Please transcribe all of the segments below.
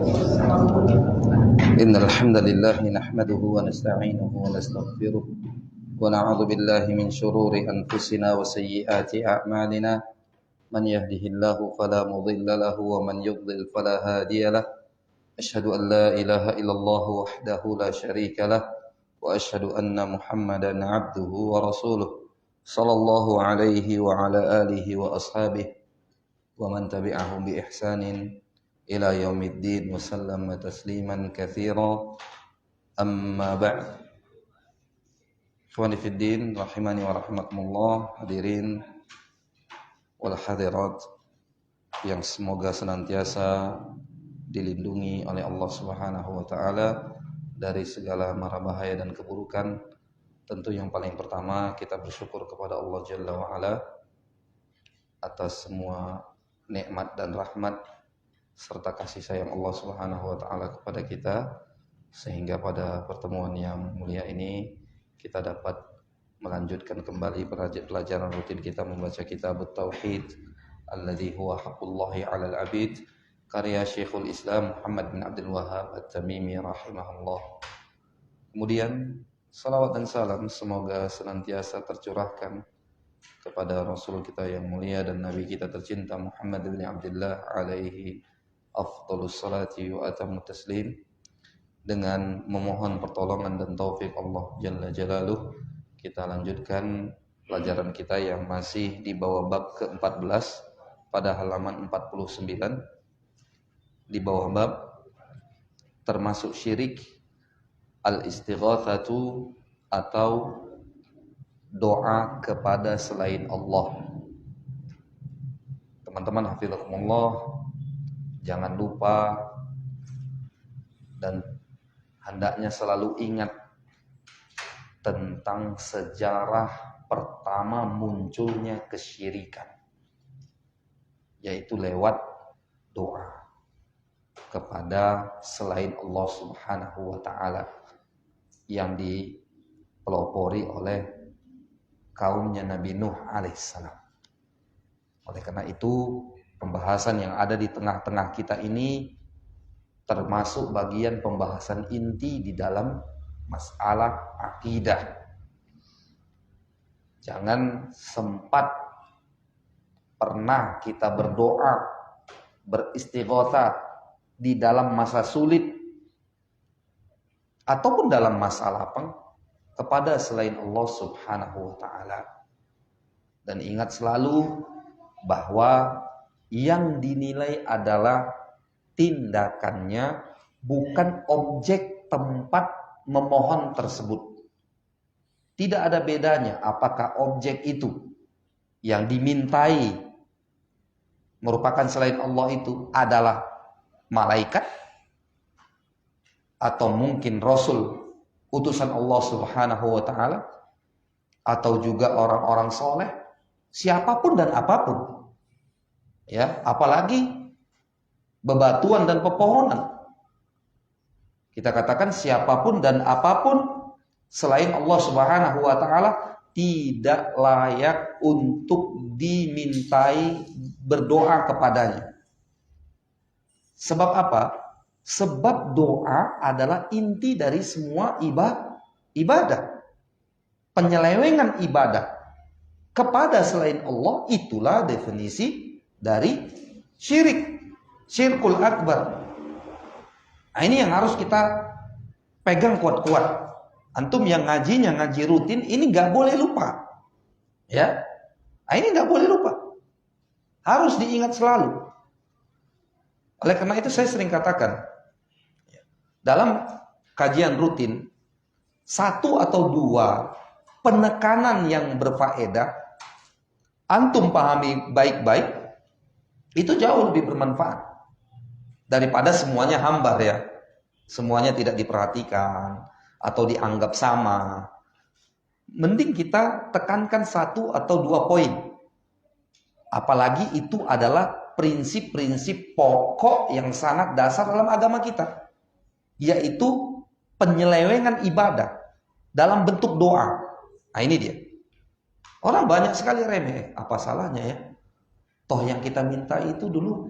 إن الحمد لله نحمده ونستعينه ونستغفره ونعوذ بالله من شرور أنفسنا وسيئات أعمالنا من يهده الله فلا مضل له ومن يضلل فلا هادي له أشهد أن لا إله إلا الله وحده لا شريك له وأشهد أن محمدا عبده ورسوله صلى الله عليه وعلى آله وأصحابه ومن تبعهم بإحسان إلى يوم الدين وسلم تسليما كثيرا أما بعد. Ikhwani fid din rahimani wa rahimakumullah, hadirin wal hadirat yang semoga senantiasa dilindungi oleh Allah Subhanahu wa taala dari segala mara bahaya dan keburukan. Tentu yang paling pertama kita bersyukur kepada Allah Jalla wa Ala atas semua nikmat dan rahmat serta kasih sayang Allah Subhanahu wa taala kepada kita, sehingga pada pertemuan yang mulia ini kita dapat melanjutkan kembali pelajaran rutin kita membaca kitab Tauhid alladzi huwa haqqullahi 'alal 'abid, karya Syekhul Islam Muhammad bin Abdul Wahhab At-Tamimi rahimahullah. Kemudian salawat dan salam semoga senantiasa tercurahkan kepada Rasul kita yang mulia dan Nabi kita tercinta Muhammad bin Abdullah alaihi afdhalus salati wa atammu taslim, dengan memohon pertolongan dan taufik Allah Jalla Jalaluh. Kita lanjutkan pelajaran kita yang masih di bawah bab ke-14 pada halaman 49, di bawah bab termasuk syirik al-istighatsatu atau doa kepada selain Allah. Teman-teman hafizakumullah, jangan lupa dan hendaknya selalu ingat tentang sejarah pertama munculnya kesyirikan, yaitu lewat doa kepada selain Allah Subhanahu wa taala yang dipelopori oleh kaumnya Nabi Nuh alaihissalam. Oleh karena itu, pembahasan yang ada di tengah-tengah kita ini termasuk bagian pembahasan inti di dalam masalah akidah. Jangan sempat pernah kita berdoa, beristighatsah di dalam masa sulit ataupun dalam masa lapang kepada selain Allah Subhanahu wa taala. Dan ingat selalu bahwa yang dinilai adalah tindakannya, bukan objek tempat memohon tersebut. Tidak ada bedanya apakah objek itu yang dimintai merupakan selain Allah itu adalah malaikat atau mungkin Rasul utusan Allah Subhanahu wa taala atau juga orang-orang soleh, siapapun dan apapun. Ya, apalagi bebatuan dan pepohonan. Kita katakan siapapun dan apapun selain Allah Subhanahu wa taala tidak layak untuk dimintai berdoa kepadanya. Sebab apa? Sebab doa adalah inti dari semua ibadah. Penyelewengan ibadah kepada selain Allah, itulah definisi dari syirik. Syirkul akbar. Nah, ini yang harus kita pegang kuat-kuat. Antum yang ngaji rutin, ini gak boleh lupa. Ya, nah, ini gak boleh lupa. Harus diingat selalu. Oleh karena itu saya sering katakan, dalam kajian rutin, 1 atau 2 penekanan yang berfaedah, antum pahami baik-baik, itu jauh lebih bermanfaat daripada semuanya hambar ya. Semuanya tidak diperhatikan atau dianggap sama. Mending kita tekankan 1 atau 2 poin. Apalagi itu adalah prinsip-prinsip pokok yang sangat dasar dalam agama kita, yaitu penyelewengan ibadah dalam bentuk doa. Nah ini dia. Orang banyak sekali remeh. Apa salahnya ya? Toh yang kita minta itu dulu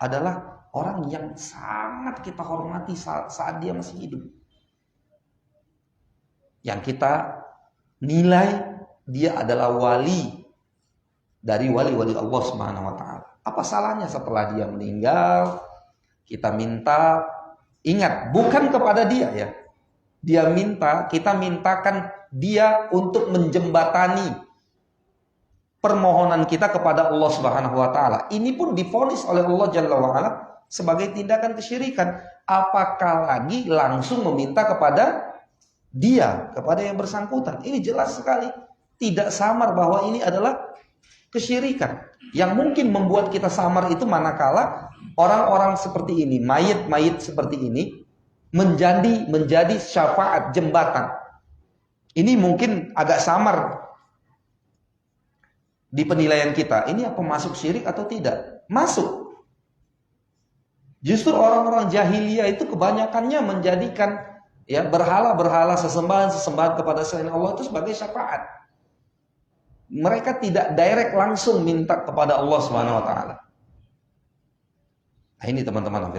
adalah orang yang sangat kita hormati saat dia masih hidup. Yang kita nilai dia adalah wali dari wali-wali Allah Subhanahu wa taala. Apa salahnya setelah dia meninggal kita minta, ingat bukan kepada dia ya. Dia minta, kita mintakan dia untuk menjembatani permohonan kita kepada Allah Subhanahu wa taala. Ini pun divonis oleh Allah Jalla wa ala sebagai tindakan kesyirikan. Apakah lagi langsung meminta kepada dia, kepada yang bersangkutan? Ini jelas sekali tidak samar bahwa ini adalah kesyirikan. Yang mungkin membuat kita samar itu manakala orang-orang seperti ini, mayit-mayit seperti ini menjadi syafaat jembatan. Ini mungkin agak samar di penilaian kita. Ini apa masuk syirik atau tidak? Masuk. Justru orang-orang jahiliyah itu kebanyakannya menjadikan ya berhala-berhala, sesembahan-sesembahan kepada selain Allah itu sebagai syafaat. Mereka tidak direct langsung minta kepada Allah Subhanahu wa taala. Nah, ini teman-teman.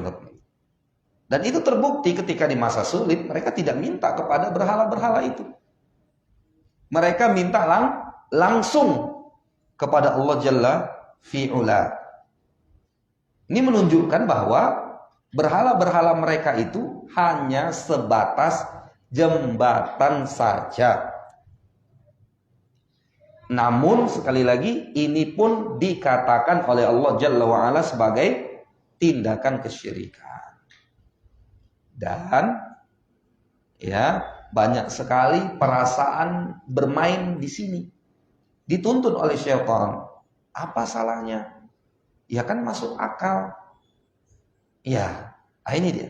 Dan itu terbukti ketika di masa sulit mereka tidak minta kepada berhala-berhala itu. Mereka minta langsung kepada Allah Jalla fi'ula. Ini menunjukkan bahwa berhala-berhala mereka itu hanya sebatas jembatan saja. Namun sekali lagi ini pun dikatakan oleh Allah Jalla wa'ala sebagai tindakan kesyirikan. Dan ya banyak sekali perasaan bermain di sini. Dituntun oleh syaitan. Apa salahnya? Ya kan masuk akal. Ya, ini dia.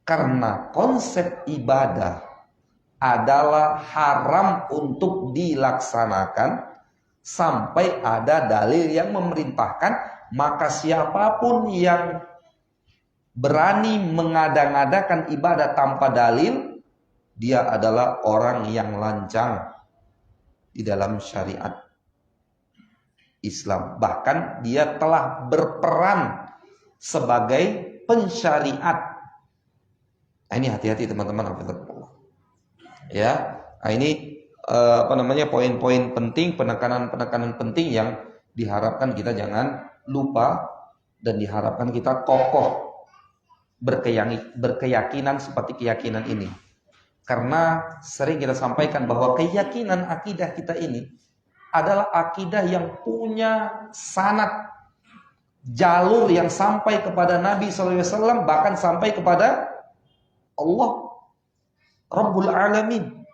Karena konsep ibadah adalah haram untuk dilaksanakan sampai ada dalil yang memerintahkan, maka siapapun yang berani mengada-ngadakan ibadah tanpa dalil, dia adalah orang yang lancang di dalam syariat Islam. Bahkan dia telah berperan sebagai pensyariat. Nah, ini hati-hati teman-teman. Ya, nah ini poin-poin penting, penekanan penting yang diharapkan kita jangan lupa dan diharapkan kita kokoh berkeyakinan seperti keyakinan ini. Karena sering kita sampaikan bahwa keyakinan akidah kita ini adalah akidah yang punya sanad jalur yang sampai kepada Nabi SAW, bahkan sampai kepada Allah Rabbul Alamin.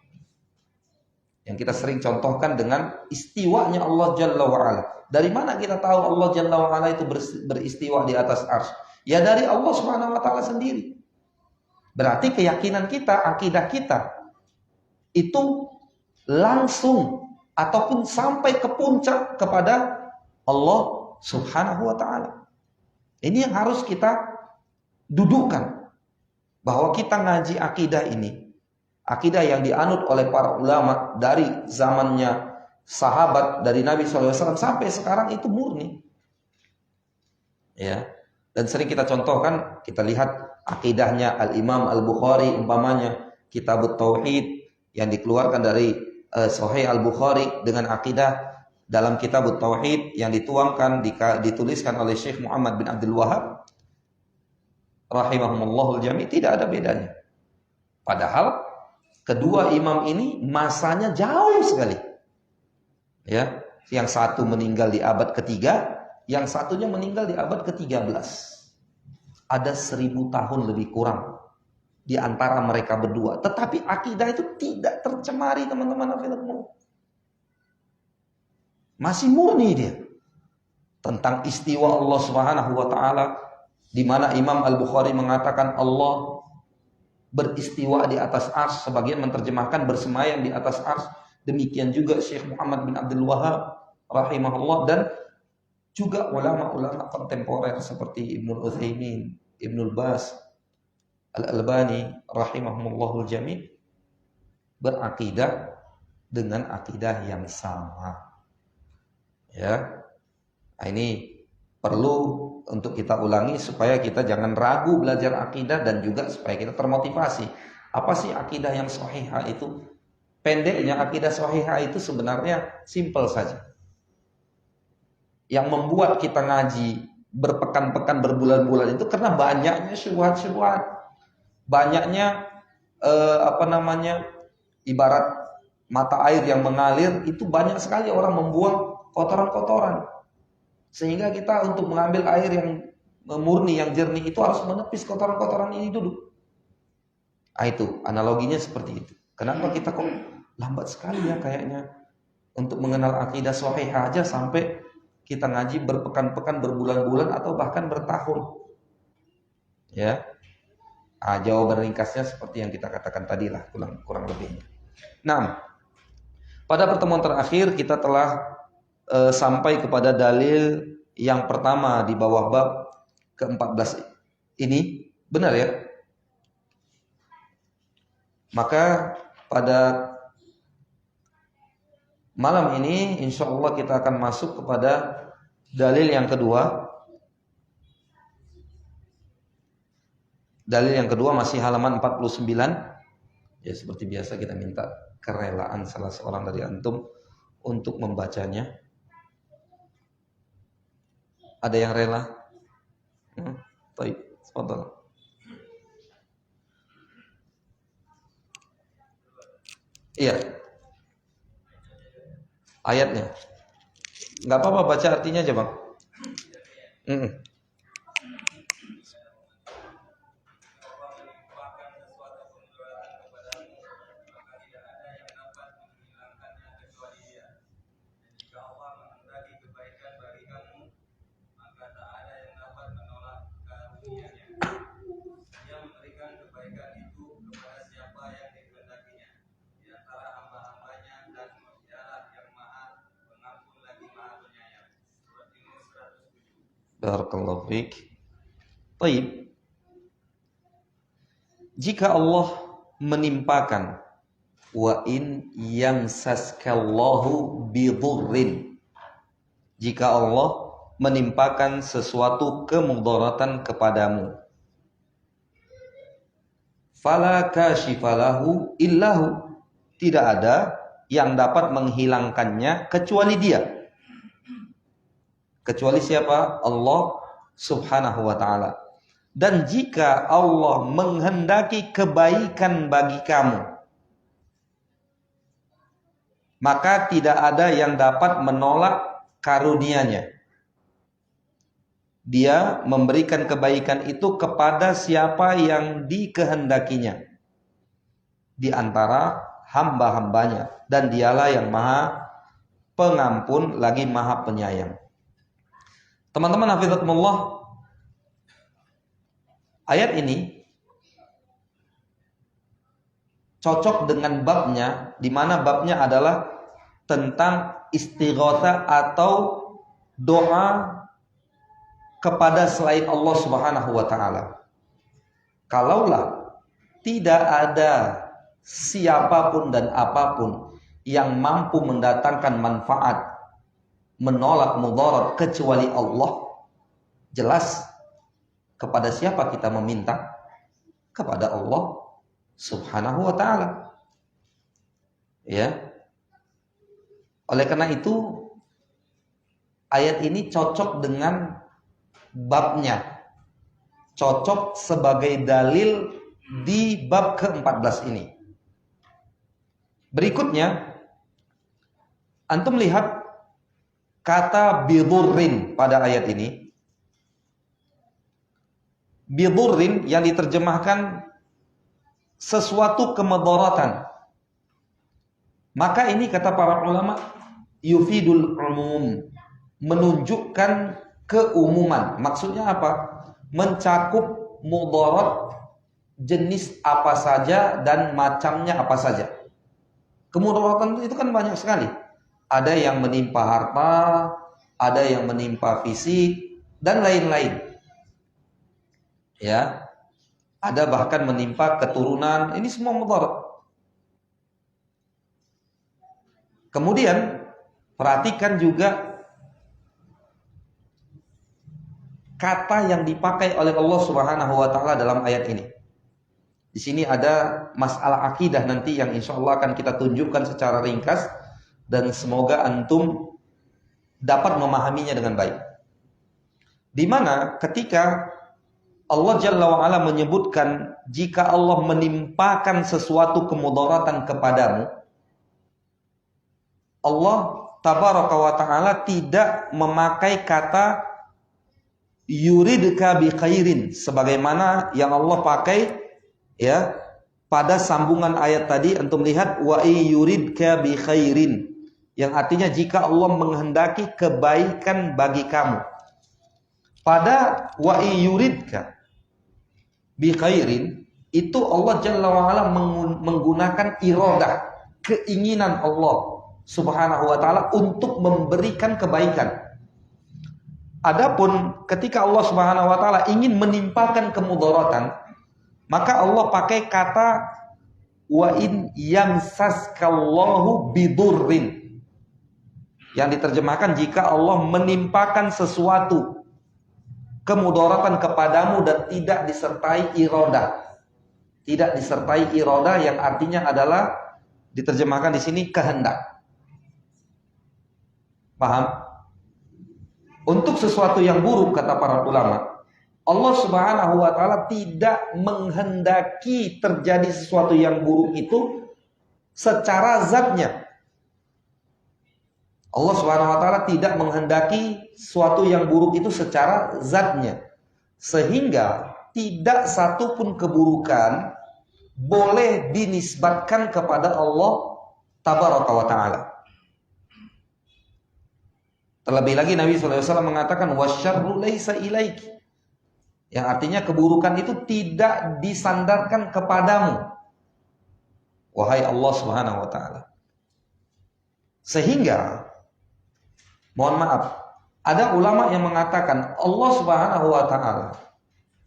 Yang kita sering contohkan dengan istiwanya Allah Jalla wa'ala. Dari mana kita tahu Allah Jalla wa'ala itu beristiwa di atas arsy? Ya dari Allah Subhanahu wa ta'ala sendiri. Berarti keyakinan kita, akidah kita itu langsung ataupun sampai ke puncak kepada Allah Subhanahu wa ta'ala. Ini yang harus kita dudukkan. Bahwa kita ngaji akidah ini, akidah yang dianut oleh para ulama dari zamannya sahabat, dari Nabi SAW sampai sekarang itu murni. Ya. Dan sering kita contohkan, kita lihat akidahnya Al-Imam Al-Bukhari umpamanya, Kitabut Tauhid yang dikeluarkan dari Sahih Al-Bukhari dengan akidah dalam Kitabut Tauhid yang dituliskan oleh Syekh Muhammad bin Abdul Wahab rahimahumullahul jami', tidak ada bedanya. Padahal kedua imam ini masanya jauh sekali. Ya, yang satu meninggal di abad ketiga, yang satunya meninggal di abad ke-13. Ada 1000 tahun lebih kurang di antara mereka berdua. Tetapi akidah itu tidak tercemari, teman-teman. Masih murni dia. Tentang istiwa Allah Subhanahu wa ta'ala, di mana Imam Al-Bukhari mengatakan Allah beristiwa di atas arsy, sebagian menerjemahkan bersemayam di atas arsy. Demikian juga Syekh Muhammad bin Abdul Wahab rahimahullah, dan juga ulama-ulama kontemporer seperti Ibnul Utsaimin, Ibnul Bas, Al-Albani rahimahumullahul jami' berakidah dengan akidah yang sama. Ya. Nah, ini perlu untuk kita ulangi supaya kita jangan ragu belajar akidah dan juga supaya kita termotivasi. Apa sih akidah yang sahihah itu? Pendeknya akidah sahihah itu sebenarnya simpel saja. Yang membuat kita ngaji berpekan-pekan berbulan-bulan itu karena banyaknya syubhat-syubhat. Banyaknya ibarat mata air yang mengalir, itu banyak sekali orang membuang kotoran-kotoran. Sehingga kita untuk mengambil air yang murni, yang jernih itu harus menepis kotoran-kotoran ini dulu. Nah, itu analoginya seperti itu. Kenapa kita kok lambat sekali ya kayaknya untuk mengenal akidah sahihah aja sampai kita ngaji berpekan-pekan, berbulan-bulan atau bahkan bertahun. Ya. Jawaban ringkasnya seperti yang kita katakan tadi lah, kurang lebihnya. Nah, pada pertemuan terakhir kita telah sampai kepada dalil yang pertama di bawah bab ke-14 ini, benar ya? Maka pada malam ini insya Allah kita akan masuk kepada dalil yang kedua. Dalil yang kedua masih halaman 49. Ya, seperti biasa kita minta kerelaan salah seorang dari antum untuk membacanya. Ada yang rela? Baik, tafadhal. Iya. Ayatnya. Enggak apa-apa, baca artinya aja, Bang. Barakallahu fiik. Baik. Jika Allah menimpakan wa in yamsaskallahu bidurrin, jika Allah menimpakan sesuatu kemudaratan kepadamu, fala kashifalahu illahu, tidak ada yang dapat menghilangkannya kecuali Dia. Kecuali siapa? Allah Subhanahu wa ta'ala. Dan jika Allah menghendaki kebaikan bagi kamu, maka tidak ada yang dapat menolak karunia-Nya. Dia memberikan kebaikan itu kepada siapa yang dikehendakinya di antara hamba-hambanya, dan Dialah yang Maha Pengampun lagi Maha Penyayang. Teman-teman hafizakumullah, ayat ini cocok dengan babnya, di mana babnya adalah tentang istighatsah atau doa kepada selain Allah Subhanahu wa ta'ala. Kalaulah tidak ada siapapun dan apapun yang mampu mendatangkan manfaat, menolak mudarat kecuali Allah, jelas kepada siapa kita meminta? Kepada Allah Subhanahu wa ta'ala. Ya. Oleh karena itu ayat ini cocok dengan babnya, cocok sebagai dalil di bab ke-14 ini. Berikutnya antum lihat kata bidurrin pada ayat ini. Bidurrin yang diterjemahkan sesuatu kemudaratan. Maka ini kata para ulama yufidul umum, menunjukkan keumuman. Maksudnya apa? Mencakup mudarat jenis apa saja dan macamnya apa saja. Kemudaratan itu kan banyak sekali. Ada yang menimpa harta, ada yang menimpa fisik, dan lain-lain. Ya, ada bahkan menimpa keturunan. Ini semua mudarat. Kemudian perhatikan juga kata yang dipakai oleh Allah Subhanahu wa taala dalam ayat ini. Di sini ada masalah akidah nanti yang insya Allah akan kita tunjukkan secara ringkas dan semoga antum dapat memahaminya dengan baik. Di mana ketika Allah Jalla wa'ala menyebutkan jika Allah menimpakan sesuatu kemudaratan kepadamu, Allah Tabaraka wa ta'ala tidak memakai kata yuridka bi khairin sebagaimana yang Allah pakai ya pada sambungan ayat tadi. Antum lihat wa yuridka bi khairin, yang artinya jika Allah menghendaki kebaikan bagi kamu. Pada wa yuridka bi khairin itu Allah Jalla wa'ala menggunakan iradah, keinginan Allah Subhanahu wa ta'ala untuk memberikan kebaikan. Adapun ketika Allah Subhanahu wa ta'ala ingin menimpakan kemudaratan, maka Allah pakai kata wa in yamsaskallahu bidurrin, yang diterjemahkan jika Allah menimpakan sesuatu kemudaratan kepadamu dan tidak disertai iradah. Tidak disertai iradah yang artinya adalah diterjemahkan di sini kehendak. Paham? Untuk sesuatu yang buruk, kata para ulama, Allah Subhanahu wa ta'ala tidak menghendaki terjadi sesuatu yang buruk itu secara zatnya. Allah Subhanahu wa ta'ala tidak menghendaki sesuatu yang buruk itu secara zatnya, sehingga tidak satu pun keburukan boleh dinisbatkan kepada Allah Tabaraka wa ta'ala. Terlebih lagi Nabi SAW mengatakan wasyarru laisa ilaiki, yang artinya keburukan itu tidak disandarkan kepadamu, wahai Allah Subhanahu wa ta'ala. Sehingga mohon maaf, ada ulama yang mengatakan Allah Subhanahu wa ta'ala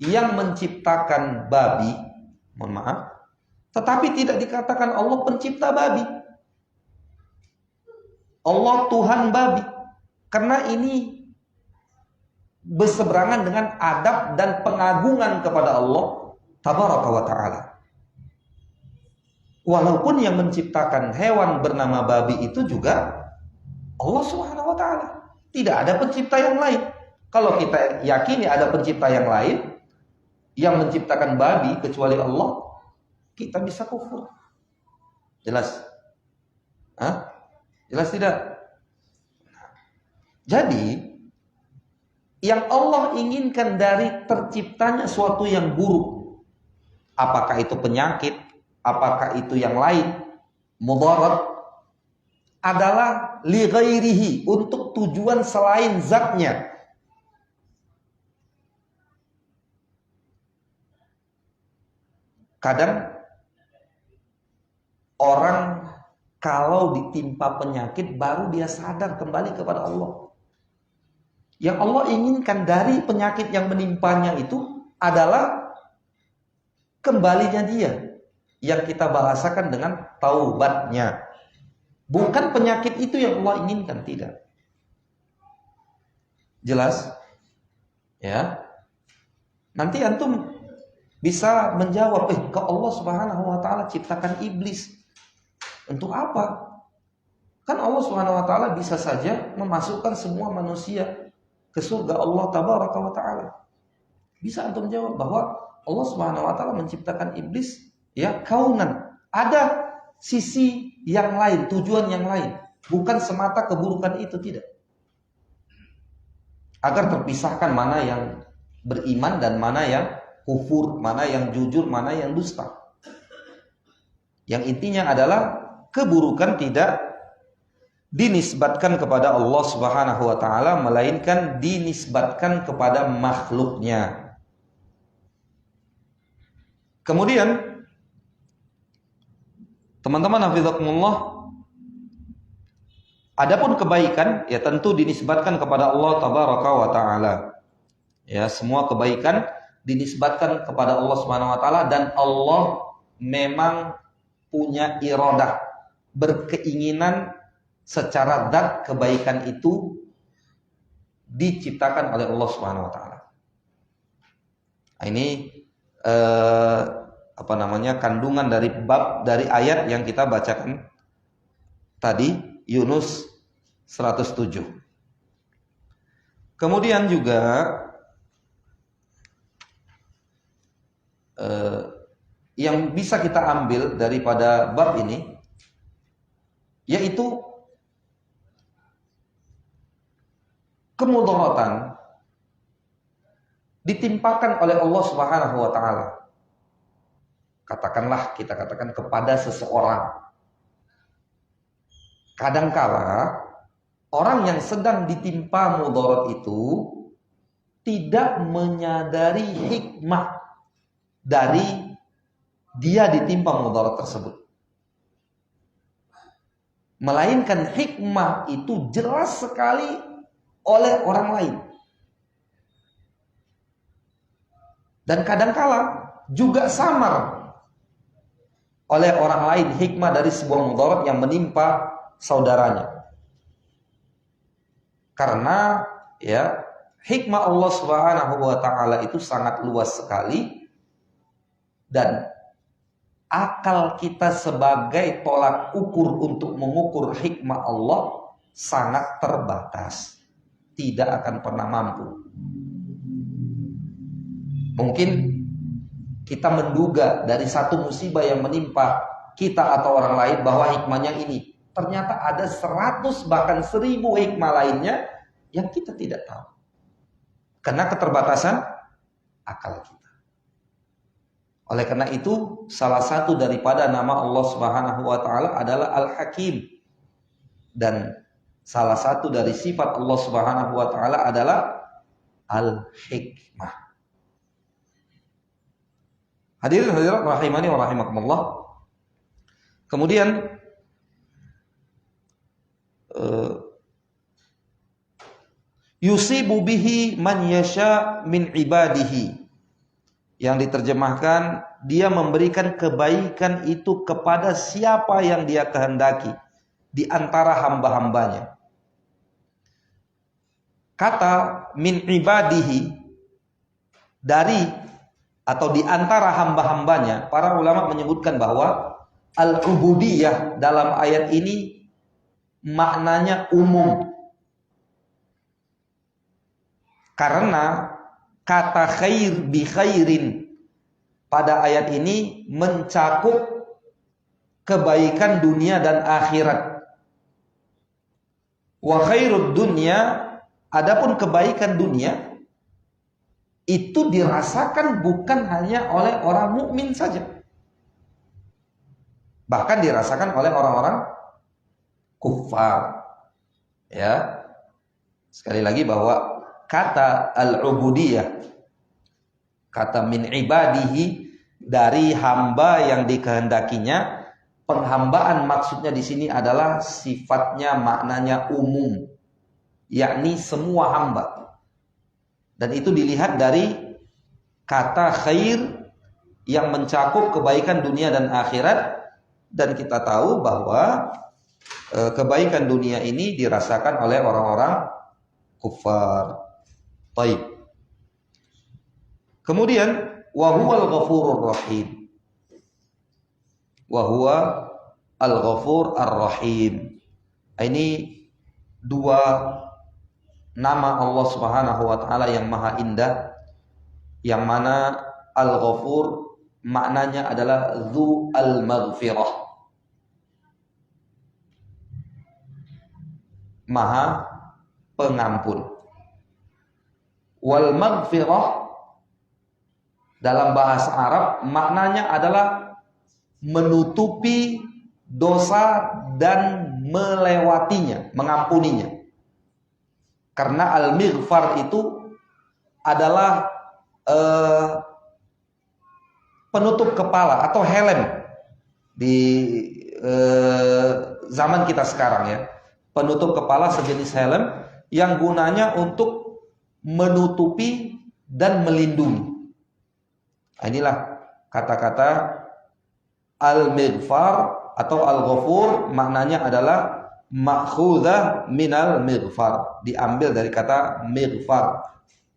yang menciptakan babi, mohon maaf, tetapi tidak dikatakan Allah pencipta babi, Allah Tuhan babi, karena ini berseberangan dengan adab dan pengagungan kepada Allah Tabaraka wa ta'ala. Walaupun yang menciptakan hewan bernama babi itu juga Allah Subhanahu wa ta'ala, tidak ada pencipta yang lain. Kalau kita yakini ada pencipta yang lain yang menciptakan babi kecuali Allah, kita bisa kufur. Jelas? Hah? Jelas tidak? Jadi yang Allah inginkan dari terciptanya suatu yang buruk, apakah itu penyakit, apakah itu yang lain, mudarat, adalah li ghairihi, untuk tujuan selain zatnya. Kadang orang kalau ditimpa penyakit baru dia sadar kembali kepada Allah. Yang Allah inginkan dari penyakit yang menimpanya itu adalah kembalinya dia, yang kita bahasakan dengan taubatnya. Bukan penyakit itu yang Allah inginkan, tidak. Jelas? Ya. Nanti antum bisa menjawab, kok Allah Subhanahu wa ta'ala ciptakan iblis untuk apa? Kan Allah Subhanahu wa ta'ala bisa saja memasukkan semua manusia ke surga Allah Tabaraka wa ta'ala. Bisa antum jawab bahwa Allah Subhanahu wa ta'ala menciptakan iblis ya kaunan, ada sisi yang lain, tujuan yang lain, bukan semata keburukan itu, tidak. Agar terpisahkan mana yang beriman dan mana yang kufur, mana yang jujur, mana yang dusta. Yang intinya adalah keburukan tidak dinisbatkan kepada Allah Subhanahu wa ta'ala, melainkan dinisbatkan kepada makhluknya. Kemudian teman-teman hafizakumullah, adapun kebaikan ya tentu dinisbatkan kepada Allah Tabaraka wa ta'ala. Ya, semua kebaikan dinisbatkan kepada Allah Subhanahu wa ta'ala, dan Allah memang punya iradah, berkeinginan secara zat kebaikan itu diciptakan oleh Allah Subhanahu wa ta'ala. Nah, ini kandungan dari ayat yang kita bacakan tadi, Yunus 107. Kemudian juga yang bisa kita ambil daripada bab ini, yaitu kemudaratan ditimpakan oleh Allah Subhanahu wa taala. Kita katakan kepada seseorang. Kadangkala orang yang sedang ditimpa mudarat itu tidak menyadari hikmah dari dia ditimpa mudarat tersebut. Melainkan hikmah itu jelas sekali oleh orang lain. Dan kadangkala juga samar oleh orang lain hikmah dari sebuah mudarat yang menimpa saudaranya. Karena hikmah Allah Subhanahu wa taala itu sangat luas sekali, dan akal kita sebagai tolak ukur untuk mengukur hikmah Allah sangat terbatas. Tidak akan pernah mampu. Mungkin kita menduga dari satu musibah yang menimpa kita atau orang lain bahwa hikmahnya ini. Ternyata ada 100 bahkan 1000 hikmah lainnya yang kita tidak tahu. Karena keterbatasan akal kita. Oleh karena itu, salah satu daripada nama Allah Subhanahu wa taala adalah Al-Hakim. Dan salah satu dari sifat Allah Subhanahu wa taala adalah Al-Hikmah. Hadirin hadirat rahimani wa rahimakumullah. Kemudian yusibu bihi man yasha min ibadihi, yang diterjemahkan dia memberikan kebaikan itu kepada siapa yang dia kehendaki di antara hamba-hambanya. Kata min ibadihi, dari atau di antara hamba-hambanya, para ulama menyebutkan bahwa al-ubudiyah dalam ayat ini maknanya umum. Karena kata khair bi khairin pada ayat ini mencakup kebaikan dunia dan akhirat. Wa khairud dunya, adapun kebaikan dunia itu dirasakan bukan hanya oleh orang mukmin saja, bahkan dirasakan oleh orang-orang kufar. Ya, sekali lagi bahwa kata al-ubudiyah, kata min ibadihi, dari hamba yang dikehendakinya, penghambaan maksudnya di sini adalah sifatnya maknanya umum, yakni semua hamba. Dan itu dilihat dari kata khair yang mencakup kebaikan dunia dan akhirat. Dan kita tahu bahwa kebaikan dunia ini dirasakan oleh orang-orang kufar. Baik. Kemudian wa huwal ghafurur rahim. Wa huwa al-ghafur ar-rahim. Ini dua nama Allah Subhanahu wa taala yang maha indah, yang mana Al-Ghafur maknanya adalah Dzu al-Maghfirah, maha pengampun. Wal Maghfirah dalam bahasa Arab maknanya adalah menutupi dosa dan melewatinya, mengampuninya. Karena al-mighfar itu adalah penutup kepala atau helm di zaman kita sekarang, ya. Penutup kepala sejenis helm yang gunanya untuk menutupi dan melindungi. Inilah kata-kata al-mighfar atau al-ghafur, maknanya adalah ma'khudhah minal mighfar, diambil dari kata mighfar,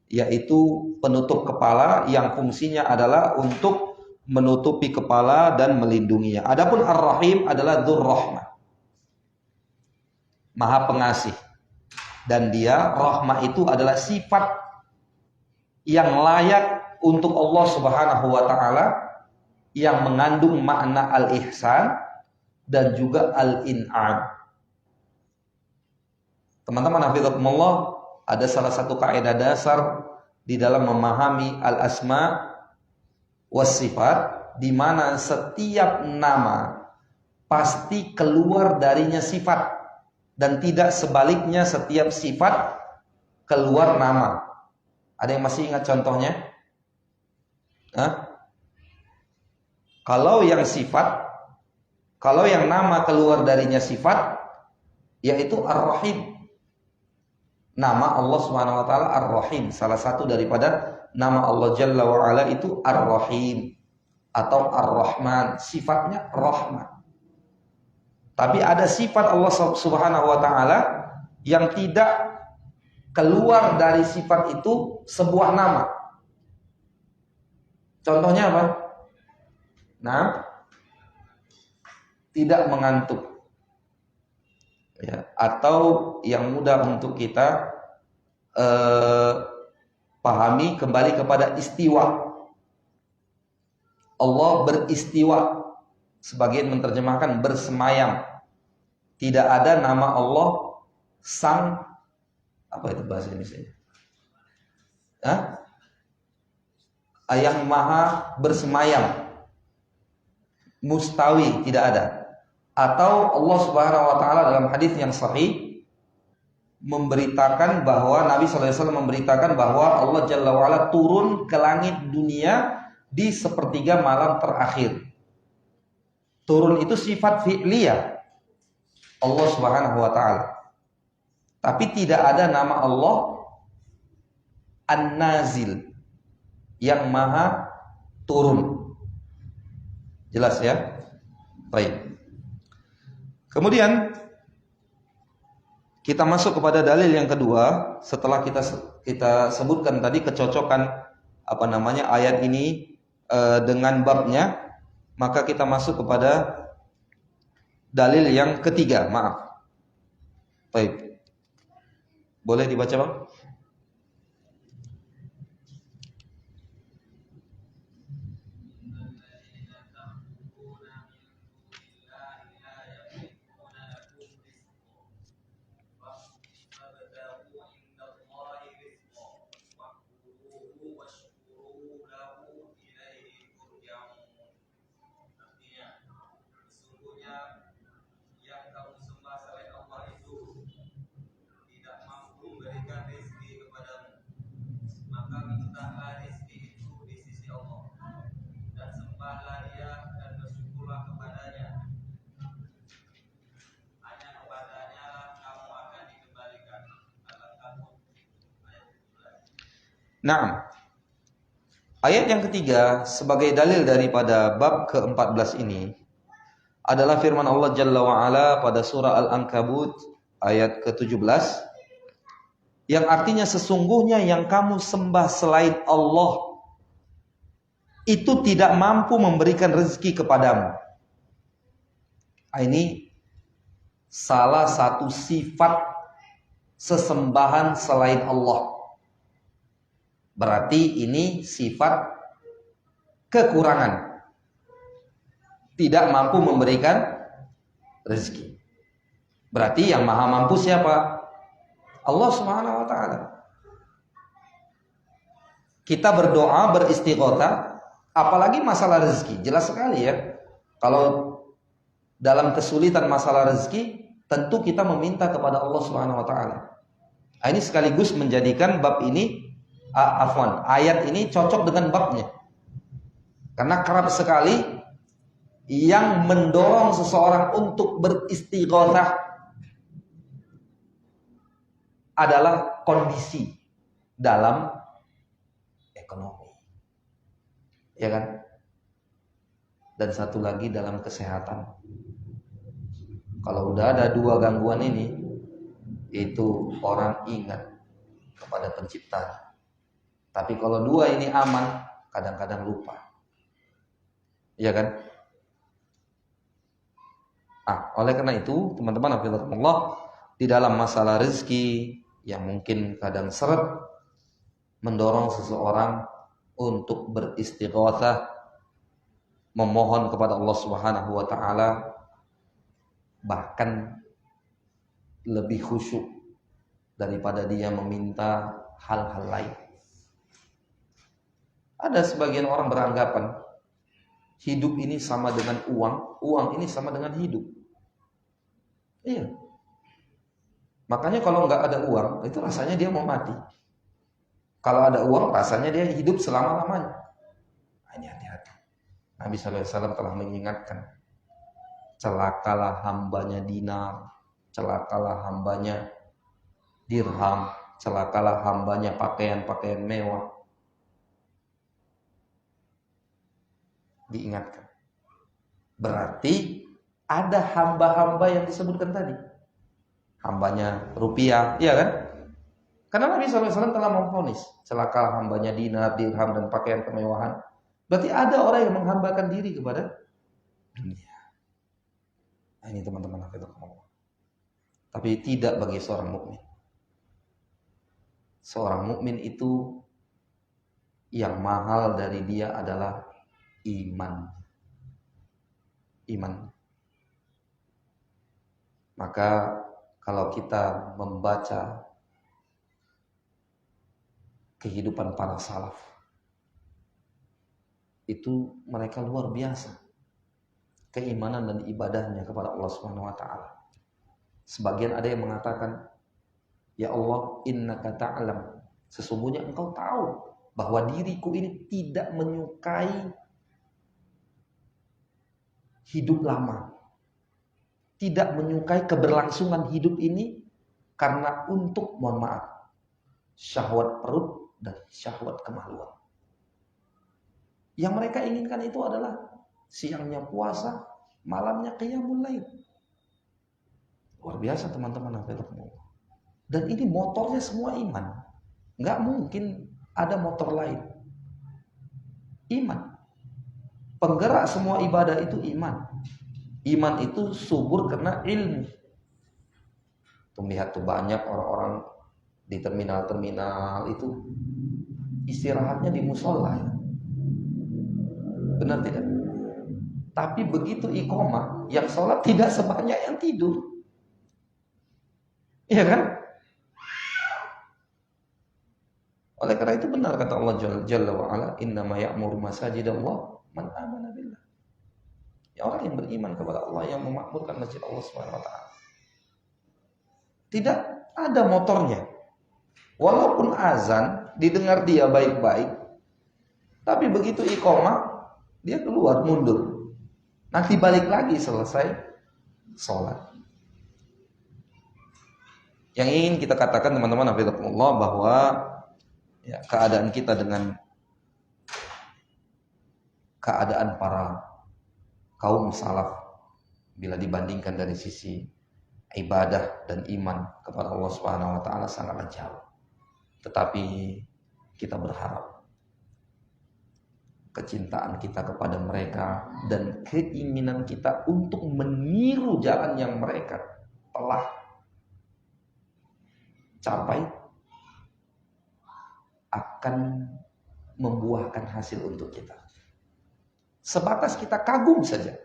yaitu penutup kepala yang fungsinya adalah untuk menutupi kepala dan melindunginya. Adapun Ar-Rahim adalah Dzur-Rahmah, Maha Pengasih. Dan dia rahmah itu adalah sifat yang layak untuk Allah Subhanahu wa taala, yang mengandung makna al-ihsan dan juga al-in'am. Teman-teman hafizakumullah, ada salah satu kaidah dasar di dalam memahami al-asma was sifat, di mana setiap nama pasti keluar darinya sifat, dan tidak sebaliknya setiap sifat keluar nama. Ada yang masih ingat contohnya? Kalau yang nama keluar darinya sifat, yaitu Ar-Rahim. Nama Allah Subhanahu wa taala Ar-Rahim. Salah satu daripada nama Allah Jalla wa Ala itu Ar-Rahim atau Ar-Rahman. Sifatnya rahmat. Tapi ada sifat Allah Subhanahu wa taala yang tidak keluar dari sifat itu sebuah nama. Contohnya apa? Nah, tidak mengantuk. Ya, atau yang mudah untuk kita pahami, kembali kepada istiwa. Allah beristiwa, sebagian menerjemahkan bersemayam. Tidak ada nama Allah sang, apa itu bahasa Indonesia? Yang maha bersemayam, mustawi, tidak ada. Atau Allah Subhanahu wa taala dalam hadis yang sahih memberitakan bahwa Nabi sallallahu alaihi wasallam memberitakan bahwa Allah Jalla wa Ala turun ke langit dunia di sepertiga malam terakhir. Turun itu sifat fi'liyah Allah Subhanahu wa taala. Tapi tidak ada nama Allah An-Nazil, yang maha turun. Jelas ya? Baik. Kemudian kita masuk kepada dalil yang kedua. Setelah kita sebutkan tadi kecocokan ayat ini dengan babnya, maka kita masuk kepada dalil yang ketiga. Maaf. Baik. Boleh dibaca, Bang? Nah, ayat yang ketiga sebagai dalil daripada bab ke-14 ini adalah firman Allah Jalla wa'ala pada surah Al-Ankabut ayat ke-17, yang artinya sesungguhnya yang kamu sembah selain Allah itu tidak mampu memberikan rezeki kepadamu. Ini salah satu sifat sesembahan selain Allah. Berarti ini sifat kekurangan, tidak mampu memberikan rezeki. Berarti yang maha mampu siapa? Allah Subhanahu wa taala. Kita berdoa, beristighotsah, apalagi masalah rezeki, jelas sekali ya. Kalau dalam kesulitan masalah rezeki, tentu kita meminta kepada Allah Subhanahu wa taala. Ini sekaligus menjadikan bab ini ayat ini cocok dengan babnya. Karena kerap sekali yang mendorong seseorang untuk beristighotsah adalah kondisi dalam ekonomi. Ya kan? Dan satu lagi dalam kesehatan. Kalau udah ada dua gangguan ini, itu orang ingat kepada penciptanya. Tapi kalau dua ini aman, kadang-kadang lupa. Iya kan? Oleh karena itu, teman-teman hafizahumullah, di dalam masalah rezeki yang mungkin kadang seret, mendorong seseorang untuk beristighatsah, memohon kepada Allah Subhanahu wa taala, bahkan lebih khusyuk daripada dia meminta hal-hal lain. Ada sebagian orang beranggapan hidup ini sama dengan uang, uang ini sama dengan hidup. Iya. Makanya kalau nggak ada uang, itu rasanya dia mau mati. Kalau ada uang, rasanya dia hidup selama-lamanya. Ini hati-hati. Nabi SAW telah mengingatkan, celakalah hambanya dinar, celakalah hambanya dirham, celakalah hambanya pakaian-pakaian mewah. Diingatkan. Berarti ada hamba-hamba yang disebutkan tadi. Hambanya rupiah, iya kan? Karena Nabi SAW telah memvonis, celakalah hambanya dinar, dirham, dan pakaian kemewahan. Berarti ada orang yang menghambakan diri kepada dunia. Nah, ini teman-teman hafizahumullah. Tapi tidak bagi seorang mukmin. Seorang mukmin itu yang mahal dari dia adalah iman. Iman. Maka kalau kita membaca kehidupan para salaf, itu mereka luar biasa keimanan dan ibadahnya kepada Allah Subhanahu wa taala. Sebagian ada yang mengatakan, ya Allah, innaka ta'lam, sesungguhnya engkau tahu bahwa diriku ini tidak menyukai hidup lama, tidak menyukai keberlangsungan hidup ini, karena untuk, mohon maaf, syahwat perut dan syahwat kemaluan. Yang mereka inginkan itu adalah siangnya puasa, malamnya qiyamul lail. Luar biasa teman-teman. Dan ini motornya semua iman. Nggak mungkin ada motor lain. Iman. Penggerak semua ibadah itu iman. Iman itu subur karena ilmu. Tuh lihat tuh banyak orang-orang di terminal-terminal itu istirahatnya di musola. Benar tidak? Tapi begitu iqomah, yang sholat tidak sebanyak yang tidur. Iya kan? Oleh karena itu benar kata Allah Jalla wa'ala, innama ya'muru masajidallah man amana billah. Ya, orang yang beriman kepada Allah, yang memakmurkan masjid Allah Subhanahu wa taala. Tidak ada motornya. Walaupun azan didengar dia baik-baik, tapi begitu iqomah dia keluar mundur. Nanti balik lagi selesai sholat. Yang ingin kita katakan teman-teman hafizahumullah, bahwa ya, keadaan kita dengan keadaan para kaum salaf bila dibandingkan dari sisi ibadah dan iman kepada Allah Subhanahu wa taala sangatlah jauh. Tetapi kita berharap kecintaan kita kepada mereka dan keinginan kita untuk meniru jalan yang mereka telah capai akan membuahkan hasil untuk kita. Sebatas kita kagum saja.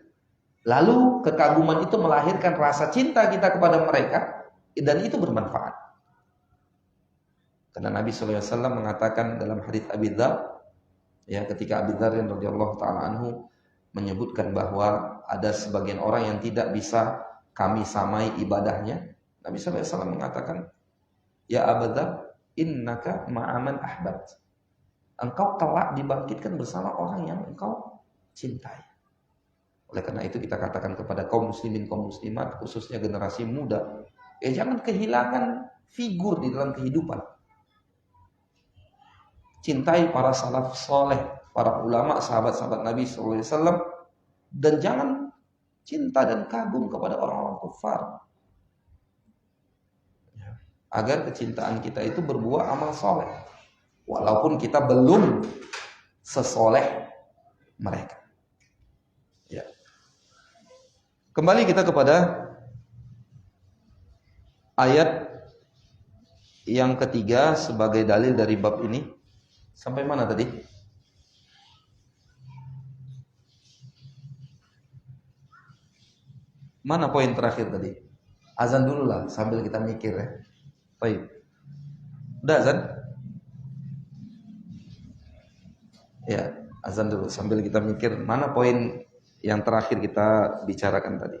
Lalu kekaguman itu melahirkan rasa cinta kita kepada mereka, dan itu bermanfaat. Karena Nabi SAW mengatakan dalam hadits Abi Dzar, ya, ketika Abi Dzar radhiyallahu taala anhu menyebutkan bahwa ada sebagian orang yang tidak bisa kami samai ibadahnya, Nabi SAW mengatakan, ya Abu Dzar, innaka ma'aman ahbabt. Engkau kelak dibangkitkan bersama orang yang engkau cintai. Oleh karena itu kita katakan kepada kaum muslimin, kaum muslimat, khususnya generasi muda, ya jangan kehilangan figur di dalam kehidupan. Cintai para salaf soleh, para ulama, sahabat-sahabat Nabi SAW, dan jangan cinta dan kagum kepada orang-orang kufar. Agar kecintaan kita itu berbuah amal soleh. walaupun kita belum sesoleh mereka. Ya. Kembali kita kepada ayat yang ketiga sebagai dalil dari bab ini. Sampai mana tadi? Mana poin terakhir tadi? Azan dulu lah sambil kita mikir ya. Baik. Udah azan? Ya, azan dulu sambil kita mikir mana poin yang terakhir kita bicarakan tadi.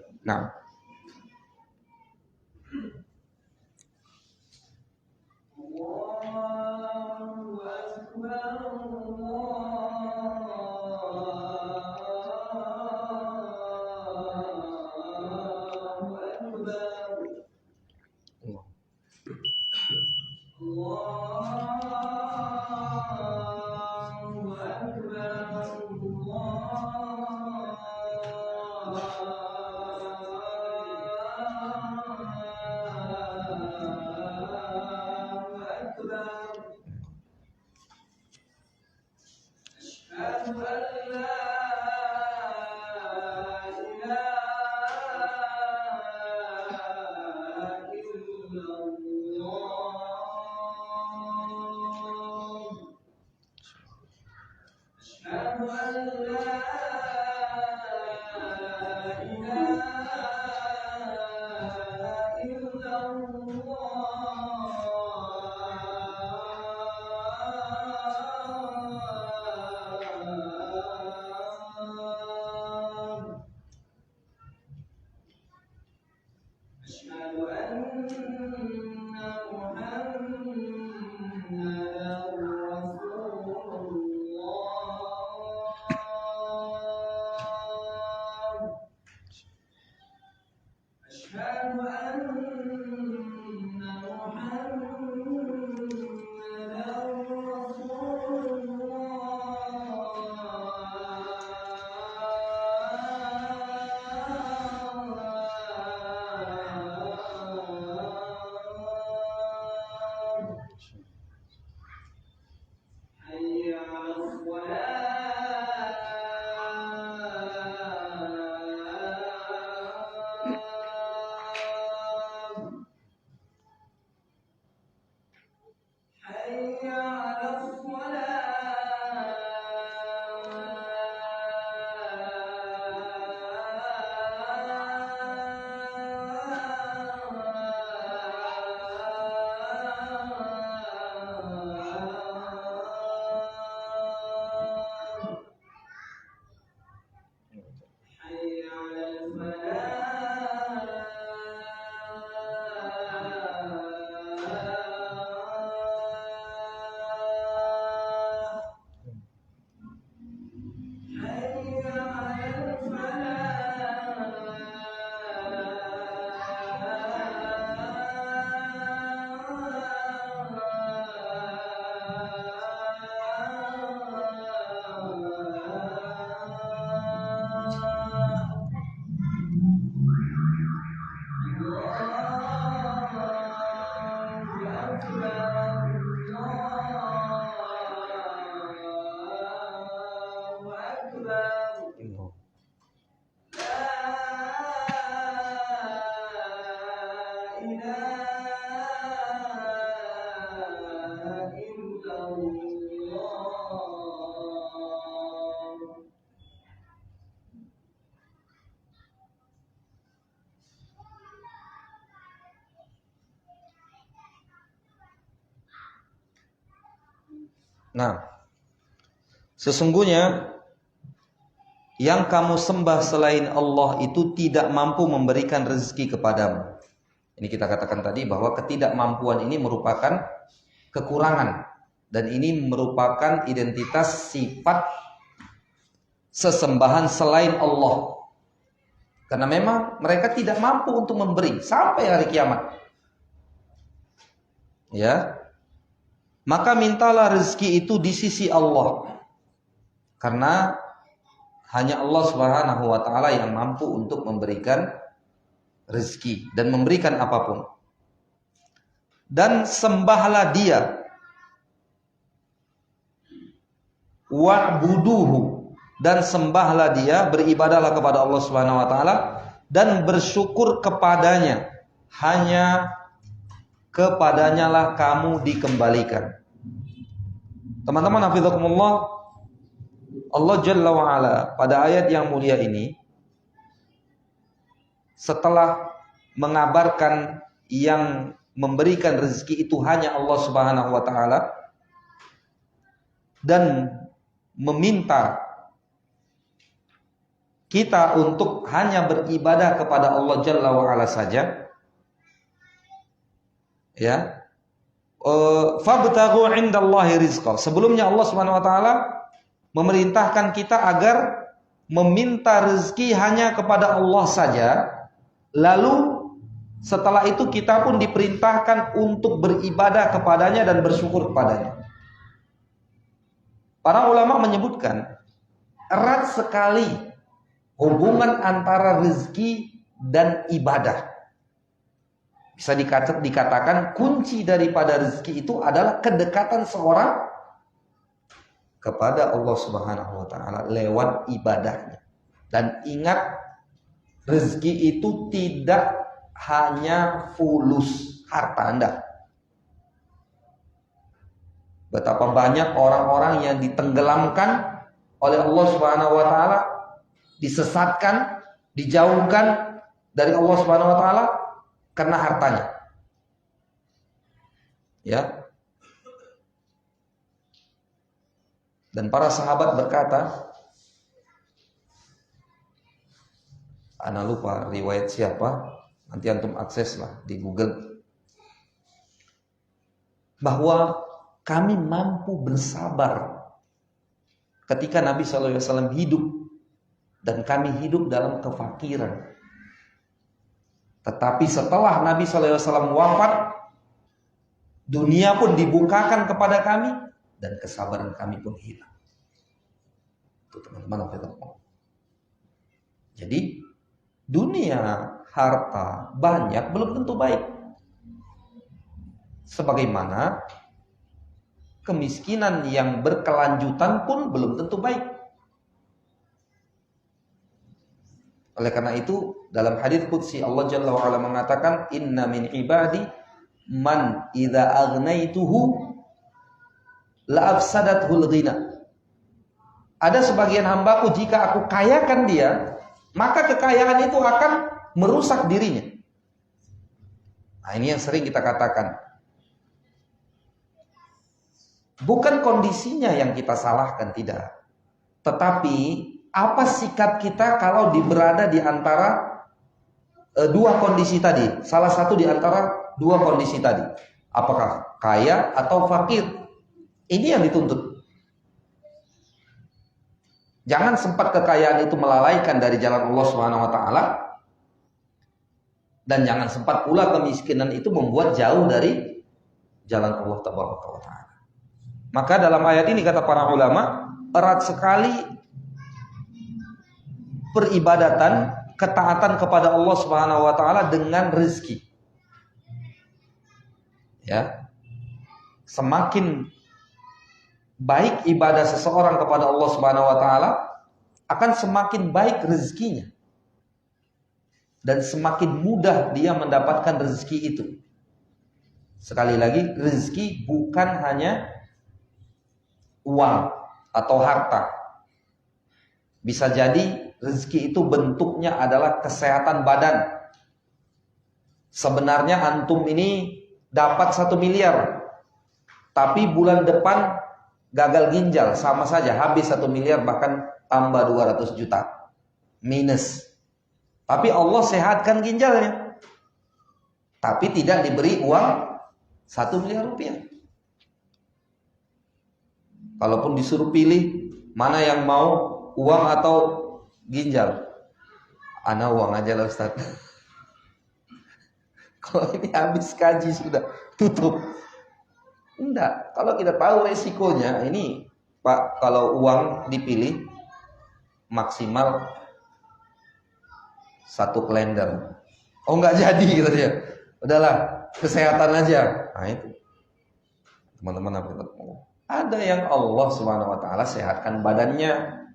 Nah, sesungguhnya yang kamu sembah selain Allah itu tidak mampu memberikan rezeki kepadamu. Ini kita katakan tadi bahwa ketidakmampuan ini merupakan kekurangan dan ini merupakan identitas sifat sesembahan selain Allah. Karena memang mereka tidak mampu untuk memberi sampai hari kiamat. Ya. Maka mintalah rezeki itu di sisi Allah. Karena hanya Allah Subhanahu wa taala yang mampu untuk memberikan rezeki dan memberikan apapun. Dan sembahlah Dia wa'buduhu, dan sembahlah dia, beribadahlah kepada Allah Subhanahu wa taala dan bersyukur kepadanya. Hanya kepadanya lah kamu dikembalikan. Teman-teman hafizakumullah, Allah Jalla wa Ala pada ayat yang mulia ini setelah mengabarkan yang memberikan rezeki itu hanya Allah Subhanahu wa taala dan meminta kita untuk hanya beribadah kepada Allah Jalla wa Ala saja, ya. Fabtaghu 'indallahi rizqa. Sebelumnya Allah Subhanahu wa taala memerintahkan kita agar meminta rezeki hanya kepada Allah saja. Lalu setelah itu kita pun diperintahkan untuk beribadah kepadanya dan bersyukur kepadanya. Para ulama menyebutkan erat sekali hubungan antara rezeki dan ibadah. Bisa dikatakan kunci daripada rezeki itu adalah kedekatan seorang kepada Allah Subhanahu wa taala lewat ibadahnya. Dan ingat, rezeki itu tidak hanya fulus harta Anda. Betapa banyak orang-orang yang ditenggelamkan oleh Allah Subhanahu wa taala, disesatkan, dijauhkan dari Allah Subhanahu wa taala karena hartanya. Ya. Dan para sahabat berkata, ana lupa riwayat siapa, nanti antum akseslah di Google, bahwa kami mampu bersabar ketika Nabi SAW hidup dan kami hidup dalam kefakiran. Tetapi setelah Nabi SAW wafat, dunia pun dibukakan kepada kami dan kesabaran kami pun hilang. Itu teman-teman. Jadi dunia, harta banyak belum tentu baik. Sebagaimana kemiskinan yang berkelanjutan pun belum tentu baik. Oleh karena itu dalam hadits qudsi Allah Jalla wa Ala mengatakan, inna min ibadi man idza agnaituhu la afsadathul ghina. Ada sebagian hambaku, jika aku kayakan dia, maka kekayaan itu akan merusak dirinya. Nah, ini yang sering kita katakan. Bukan kondisinya yang kita salahkan, tidak. Tetapi apa sikap kita kalau berada di antara dua kondisi tadi? Salah satu di antara dua kondisi tadi. Apakah kaya atau fakir? Ini yang dituntut. Jangan sempat kekayaan itu melalaikan dari jalan Allah Subhanahu wa taala, dan jangan sempat pula kemiskinan itu membuat jauh dari jalan Allah Tabaraka wa taala. Maka dalam ayat ini kata para ulama, erat sekali peribadatan, ketaatan kepada Allah Subhanahu wa taala dengan rezeki. Ya. Semakin baik ibadah seseorang kepada Allah Subhanahu wa taala, akan semakin baik rezekinya. Dan semakin mudah dia mendapatkan rezeki itu. Sekali lagi, rezeki bukan hanya uang atau harta. Bisa jadi rezeki itu bentuknya adalah kesehatan badan. Sebenarnya antum ini dapat 1 miliar, tapi bulan depan gagal ginjal, sama saja habis 1 miliar, bahkan tambah 200 juta minus. Tapi Allah sehatkan ginjalnya, tapi tidak diberi uang 1 miliar rupiah. Kalaupun disuruh pilih mana yang mau, uang atau ginjal, ana uang aja lah Ustaz. Kalau ini habis kaji sudah tutup. Enggak, kalau kita tahu resikonya, ini Pak, kalau uang dipilih maksimal 1 kalender. Oh enggak jadi gitu dia. Udahlah, kesehatan aja. Nah itu. Teman-teman, Ada yang Allah Subhanahu wa taala sehatkan badannya,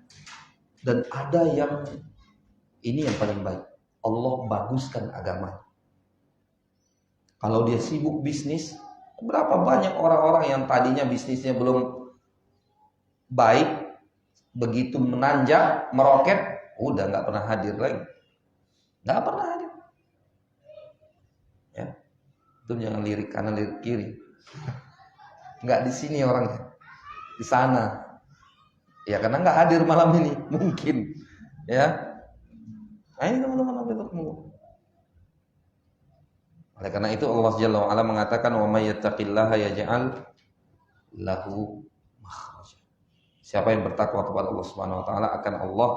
dan ada yang ini yang paling baik, Allah baguskan agama. Kalau dia sibuk bisnis, berapa banyak orang-orang yang tadinya bisnisnya belum baik, begitu menanjak, meroket, udah nggak pernah hadir lagi, nggak pernah hadir. Ya, itu jangan lirik kanan lirik kiri. Nggak di sini orangnya, di sana. Ya karena nggak hadir malam ini, mungkin. Ya, nah ini teman-teman apa itu? Oleh karena itu Allah Jalla wa Ala mengatakan wa may yattaqillaha yaj'al lahu makhraja. Siapa yang bertakwa kepada Allah Subhanahu wa taala akan Allah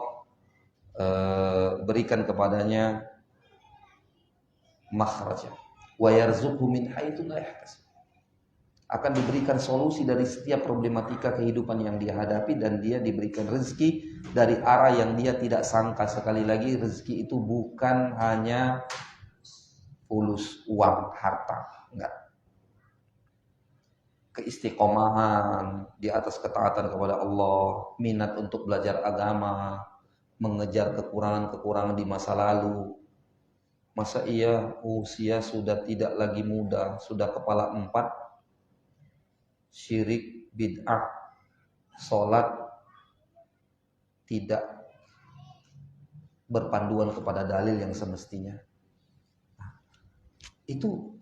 berikan kepadanya makhraja wa yarzuqhu min haitsu la yahtasib. Akan diberikan solusi dari setiap problematika kehidupan yang dia hadapi, dan dia diberikan rezeki dari arah yang dia tidak sangka. Sekali lagi, rezeki itu bukan hanya fulus, uang, harta, enggak. Keistiqomahan di atas ketaatan kepada Allah, minat untuk belajar agama, mengejar kekurangan-kekurangan di masa lalu. Masa iya usia sudah tidak lagi muda, sudah kepala 4, syirik, bid'ah, sholat tidak berpanduan kepada dalil yang semestinya. Itu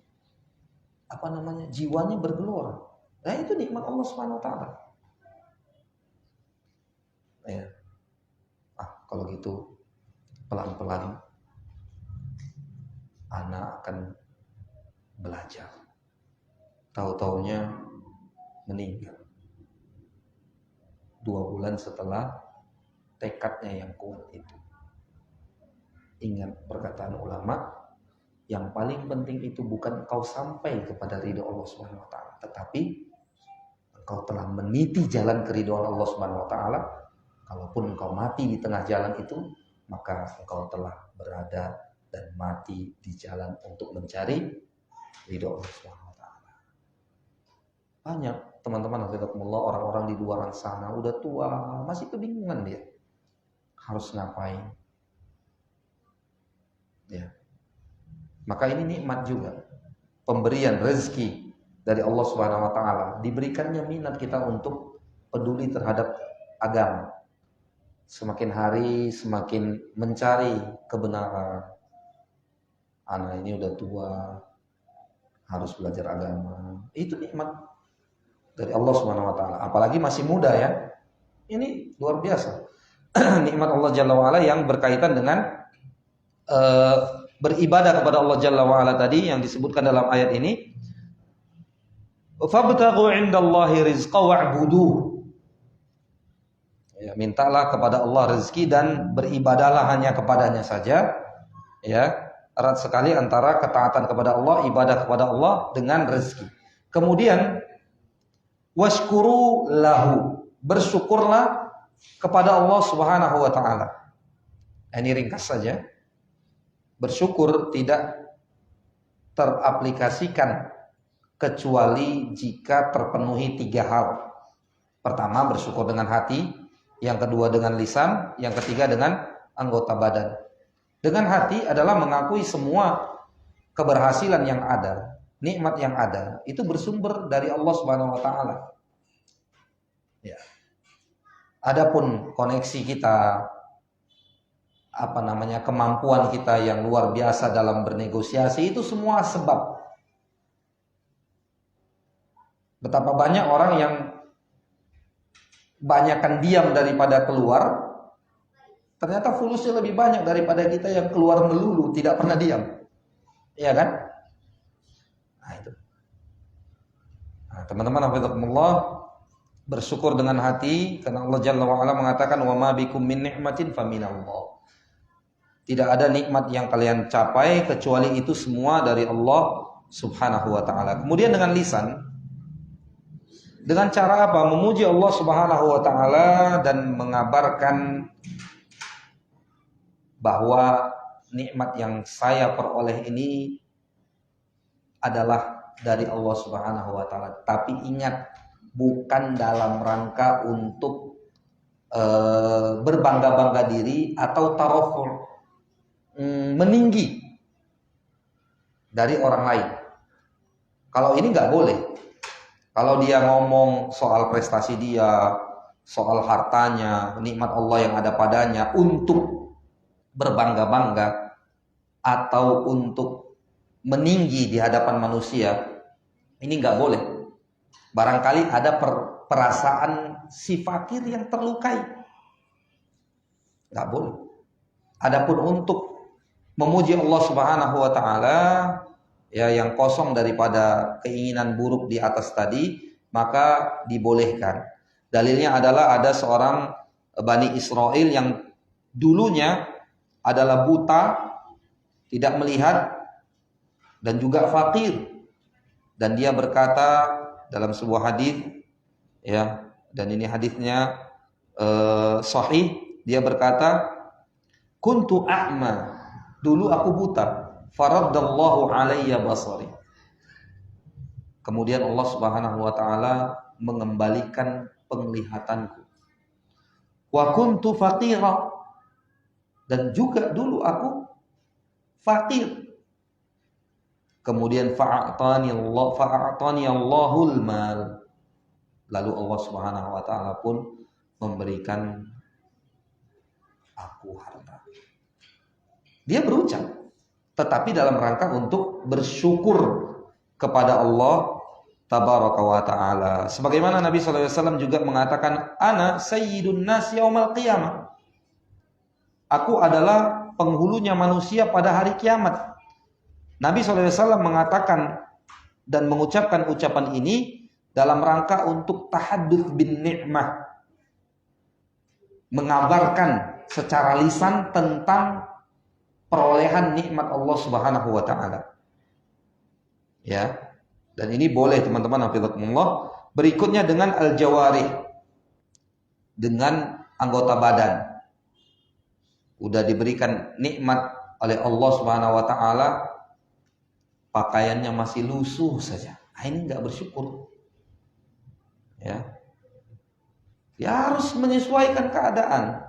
jiwanya bergelora. Nah itu nikmat Allah Subhanahu wa taala. Ya. Kalau gitu pelan-pelan anak akan belajar. Tahu-taunya meninggal 2 bulan setelah tekadnya yang kuat itu. Ingat perkataan ulama, yang paling penting itu bukan engkau sampai kepada ridho Allah Subhanahu wa taala, tetapi engkau telah meniti jalan keridhaan Allah Subhanahu wa taala. Kalaupun engkau mati di tengah jalan itu, maka engkau telah berada dan mati di jalan untuk mencari ridho Allah Subhanahu wa taala. Banyak teman-teman hafizakumullah orang-orang di luar sana udah tua, masih kebingungan dia harus ngapain. Ya. Maka ini nikmat juga, pemberian rezeki dari Allah Subhanahu wa taala, diberikannya minat kita untuk peduli terhadap agama. Semakin hari semakin mencari kebenaran. Anak ini udah tua, harus belajar agama. Itu nikmat dari Allah Subhanahu wa taala. Apalagi masih muda ya. Ini luar biasa. Nikmat Allah Jalla wa Ala yang berkaitan dengan beribadah kepada Allah Jalla wa Ala tadi yang disebutkan dalam ayat ini. Fabtaghu 'indallahi rizqa wa'budu. Ya, mintalah kepada Allah rezeki dan beribadahlah hanya kepadanya saja. Ya, erat sekali antara ketaatan kepada Allah, ibadah kepada Allah dengan rezeki. Kemudian washkuru lahu, bersyukurlah kepada Allah Subhanahu wa taala. Ini ringkas saja. Bersyukur tidak teraplikasikan kecuali jika terpenuhi 3 hal. Pertama, bersyukur dengan hati. Yang kedua dengan lisan. Yang ketiga dengan anggota badan. Dengan hati adalah mengakui semua keberhasilan yang ada, nikmat yang ada, itu bersumber dari Allah Subhanahu wa taala. Ya. Adapun koneksi kita, kemampuan kita yang luar biasa dalam bernegosiasi, itu semua sebab. Betapa banyak orang yang banyakkan diam daripada keluar, ternyata fulusnya lebih banyak daripada kita yang keluar melulu, tidak pernah diam. Iya kan? Nah itu. Nah, teman-teman hafizakumullah, bersyukur dengan hati, karena Allah Jalla wa Ala mengatakan wa ma bikum min ni'matin faminallah. Tidak ada nikmat yang kalian capai kecuali itu semua dari Allah Subhanahu wa taala. Kemudian dengan lisan, dengan cara apa? Memuji Allah Subhanahu wa taala dan mengabarkan bahwa nikmat yang saya peroleh ini adalah dari Allah Subhanahu wa taala. Tapi ingat, bukan dalam rangka untuk berbangga-bangga diri atau tarafur, meninggi dari orang lain. Kalau ini nggak boleh. Kalau dia ngomong soal prestasi dia, soal hartanya, nikmat Allah yang ada padanya untuk berbangga-bangga atau untuk meninggi di hadapan manusia, ini nggak boleh. Barangkali ada perasaan si fakir yang terlukai, nggak boleh. Adapun untuk memuji Allah Subhanahu wa taala, ya, yang kosong daripada keinginan buruk di atas tadi, maka dibolehkan. Dalilnya adalah ada seorang Bani Israel yang dulunya adalah buta, tidak melihat, dan juga fakir. Dan dia berkata dalam sebuah hadis, ya, dan ini hadisnya sahih, dia berkata, kuntu a'ma, dulu aku buta, faraddallahu alayya basari. Kemudian Allah Subhanahu wa taala mengembalikan penglihatanku. Wa kuntu faqira, dan juga dulu aku fakir. Kemudian fa'atani Allahul mal. Lalu Allah Subhanahu wa taala pun memberikan aku harta. Dia berucap, tetapi dalam rangka untuk bersyukur kepada Allah tabaraka wa taala. Sebagaimana Nabi sallallahu alaihi wasallam juga mengatakan, ana sayyidun nas yaumal qiyamah. Aku adalah penghulunya manusia pada hari kiamat. Nabi SAW mengatakan dan mengucapkan ucapan ini dalam rangka untuk tahadduts bin ni'mah, mengabarkan secara lisan tentang perolehan nikmat Allah Subhanahu wa taala. Ya. Dan ini boleh teman-teman, hafizakumullah. Berikutnya dengan al-jawarih, dengan anggota badan. Udah diberikan nikmat oleh Allah Subhanahu wa taala, pakaiannya masih lusuh saja. Ini enggak bersyukur. Ya. Ya harus menyesuaikan keadaan.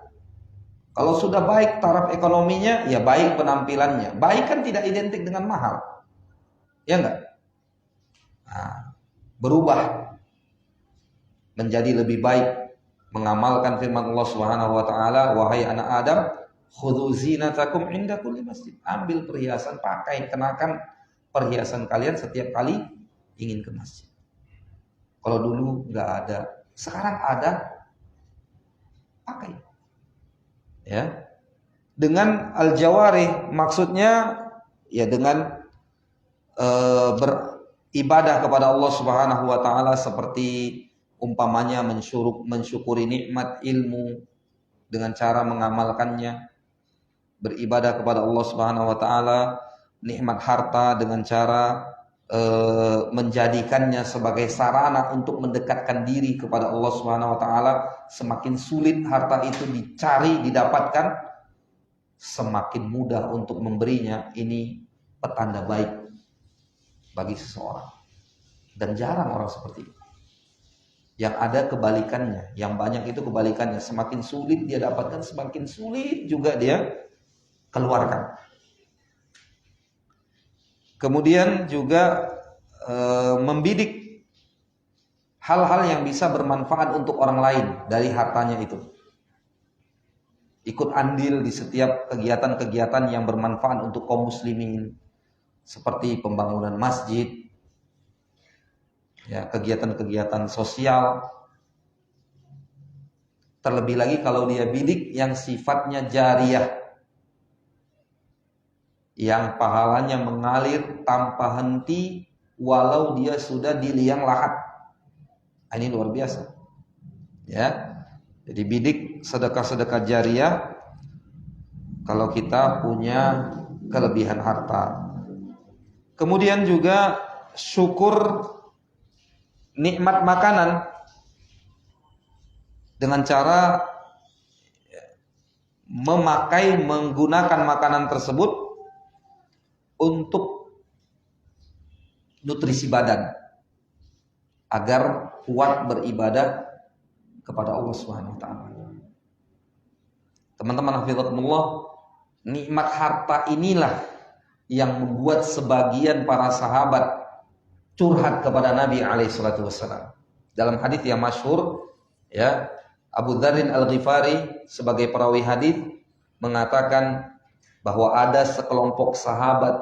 Kalau sudah baik taraf ekonominya, ya baik penampilannya. Baik kan tidak identik dengan mahal. Ya enggak? Nah, berubah menjadi lebih baik, mengamalkan firman Allah Subhanahu wa taala, wahai anak Adam, khudzu zinatakum inda kulli masjid. Ambil perhiasan, pakai, kenakan perhiasan kalian setiap kali ingin ke masjid. Kalau dulu nggak ada, sekarang ada, pakai. Ya, dengan al-jawarih maksudnya ya dengan beribadah kepada Allah Subhanahu wa taala, seperti umpamanya mensyukuri nikmat ilmu dengan cara mengamalkannya, beribadah kepada Allah Subhanahu wa taala, nikmat harta dengan cara menjadikannya sebagai sarana untuk mendekatkan diri kepada Allah Subhanahu wa taala. Semakin sulit harta itu dicari, didapatkan, semakin mudah untuk memberinya. Ini petanda baik bagi seseorang. Dan jarang orang seperti itu. Yang ada kebalikannya, yang banyak itu kebalikannya. Semakin sulit dia dapatkan, semakin sulit juga dia keluarkan. Kemudian juga membidik hal-hal yang bisa bermanfaat untuk orang lain dari hartanya itu. Ikut andil di setiap kegiatan-kegiatan yang bermanfaat untuk kaum muslimin, seperti pembangunan masjid, ya, kegiatan-kegiatan sosial. Terlebih lagi kalau dia bidik yang sifatnya jariyah, yang pahalanya mengalir tanpa henti walau dia sudah di liang lahat. Ini luar biasa. Ya. Jadi bidik sedekah-sedekah jariyah kalau kita punya kelebihan harta. Kemudian juga syukur nikmat makanan dengan cara menggunakan makanan tersebut untuk nutrisi badan, agar kuat beribadah kepada Allah Subhanahu wa taala. Teman-teman hafizakumullah, nikmat harta inilah yang membuat sebagian para sahabat curhat kepada Nabi alaihi salatu wasallam. Dalam hadis yang masyhur, ya, Abu Dzar Al-Ghifari sebagai perawi hadis mengatakan bahwa ada sekelompok sahabat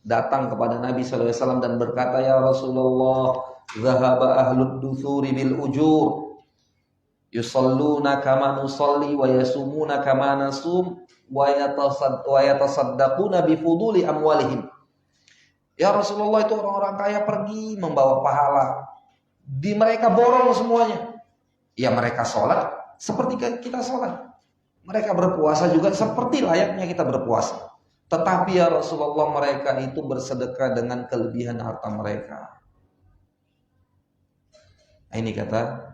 datang kepada Nabi sallallahu alaihi wasallam dan berkata, "Ya Rasulullah, zahaba ahlud duthuri bil ujur, yusalluna kama nusalli wa yasumuna kama nasum wa yatasaddaquna bi fuduli amwalihim." Ya Rasulullah, itu orang-orang kaya pergi membawa pahala, di mereka borong semuanya. Ya, mereka sholat seperti kita sholat, mereka berpuasa juga seperti layaknya kita berpuasa. Tetapi ya Rasulullah, mereka itu bersedekah dengan kelebihan harta mereka. Ini kata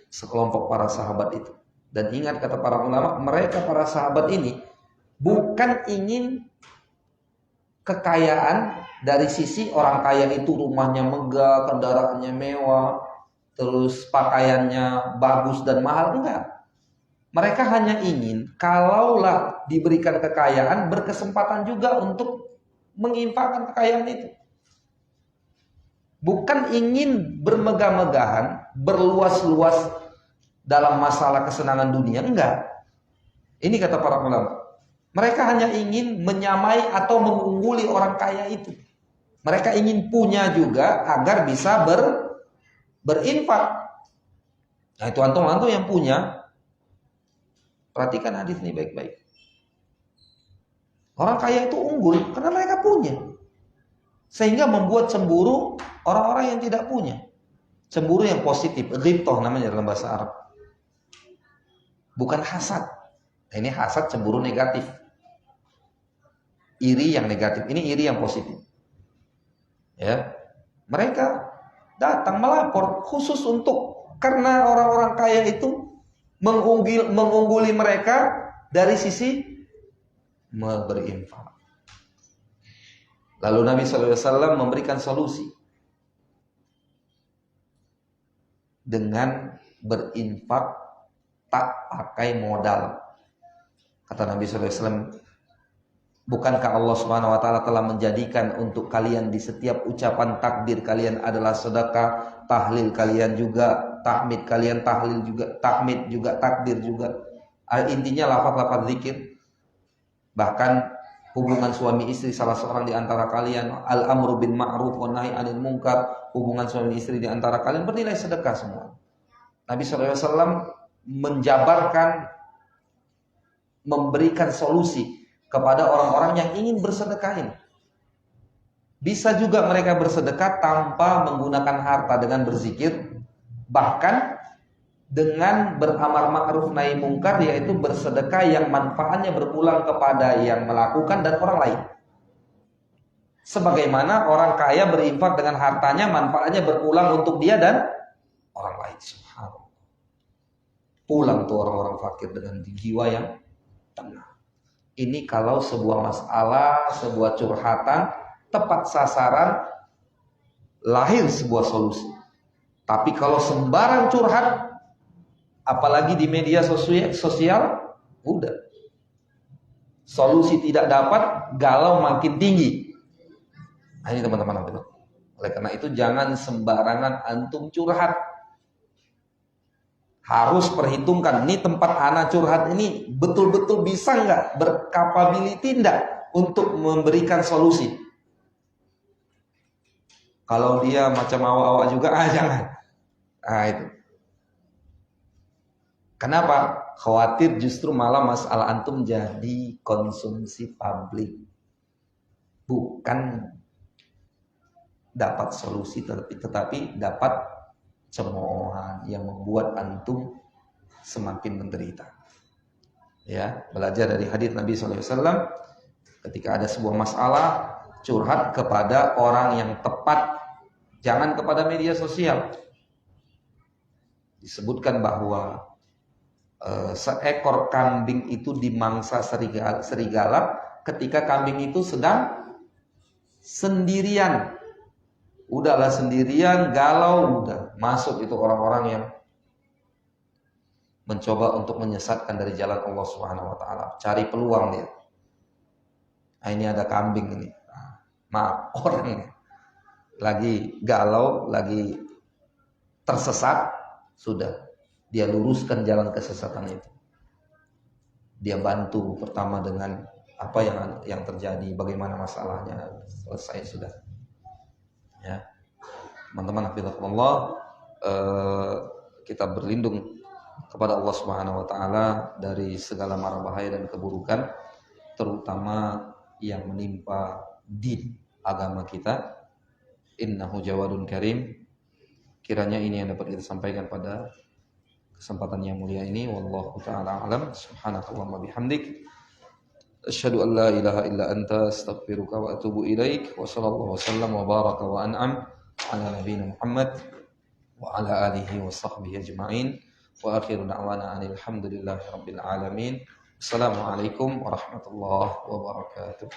sekelompok para sahabat itu. Dan ingat kata para ulama, mereka para sahabat ini bukan ingin kekayaan dari sisi orang kaya itu rumahnya megah, kendaraannya mewah, terus pakaiannya bagus dan mahal, enggak. Mereka hanya ingin kalaulah diberikan kekayaan, berkesempatan juga untuk menginfakkan kekayaan itu. Bukan ingin bermegah-megahan, berluas-luas dalam masalah kesenangan dunia, enggak. Ini kata para ulama. Mereka hanya ingin menyamai atau mengungguli orang kaya itu. Mereka ingin punya juga agar bisa berinfak. Nah, itu antum-antum yang punya, perhatikan hadis ini baik-baik. Orang kaya itu unggul karena mereka punya, sehingga membuat cemburu orang-orang yang tidak punya. Cemburu yang positif, ghibthah namanya dalam bahasa Arab. Bukan hasad. Ini hasad, cemburu negatif. Iri yang negatif, ini iri yang positif. Ya, mereka datang melapor khusus karena orang-orang kaya itu mengungguli mereka dari sisi berinfak. Lalu Nabi SAW memberikan solusi dengan berinfak tak pakai modal. Kata Nabi SAW, bukankah Allah Subhanahu wa taala telah menjadikan untuk kalian di setiap ucapan takbir kalian adalah sedekah, tahlil kalian juga, tahmid kalian tahlil juga, tahmid juga, takbir juga. Intinya lafaz-lafaz zikir. Bahkan hubungan suami istri salah seorang di antara kalian, al-amru bin ma'ruf wa nahi 'anil munkar, hubungan suami istri di antara kalian bernilai sedekah semua. Nabi SAW menjabarkan, memberikan solusi kepada orang-orang yang ingin bersedekah ini. Bisa juga mereka bersedekah tanpa menggunakan harta, dengan berzikir, bahkan dengan beramar ma'ruf nahi mungkar, yaitu bersedekah yang manfaatnya berpulang kepada yang melakukan dan orang lain. Sebagaimana orang kaya berinfak dengan hartanya, manfaatnya berpulang untuk dia dan orang lain. Subhanallah. Pulang tuh orang-orang fakir dengan jiwa yang tenang. Ini kalau sebuah masalah, sebuah curhatan, tepat sasaran, lahir sebuah solusi. Tapi kalau sembarang curhat, apalagi di media sosial, udah. Solusi tidak dapat, galau makin tinggi. Nah, ini teman-teman. Oleh karena itu jangan sembarangan antum curhat. Harus perhitungkan, ini tempat anak curhat ini betul-betul bisa nggak, berkapability nggak untuk memberikan solusi. Kalau dia macam awak-awak juga, jangan. Nah itu. Kenapa? Khawatir justru malah masalah antum jadi konsumsi publik. Bukan dapat solusi, tetapi dapat cemoohan yang membuat antum semakin menderita. Ya, belajar dari hadis Nabi SAW, ketika ada sebuah masalah, curhat kepada orang yang tepat, jangan kepada media sosial. Disebutkan bahwa seekor kambing itu dimangsa serigala ketika kambing itu sedang sendirian Udahlah sendirian, galau, udah masuk itu orang-orang yang mencoba untuk menyesatkan dari jalan Allah Subhanahu wa taala, cari peluang dia. Nah, ini ada kambing ini. Maaf, orang lagi galau, lagi tersesat, sudah dia luruskan jalan kesesatan itu. Dia bantu pertama dengan apa yang terjadi, bagaimana masalahnya, selesai sudah. Ya, teman-teman, hafizakumullah, kita berlindung kepada Allah Subhanahu wa taala dari segala mara bahaya dan keburukan, terutama yang menimpa din agama kita. Innahu jawadun karim. Kiranya ini yang dapat kita sampaikan pada kesempatan yang mulia ini. Wallahu taala alam. Subhanakallahumma bihamdik, asyhadu an la ilaha illa anta, astaghfiruka wa atubu ilaik. Wa sallallahu wasallam wa baraka wa an'am ala nabiyyina Muhammad wa ala alihi wa sahbihi ajma'in. Wa akhiru da'wana alhamdulillahi rabbil alamin. Assalamualaikum warahmatullahi wabarakatuh.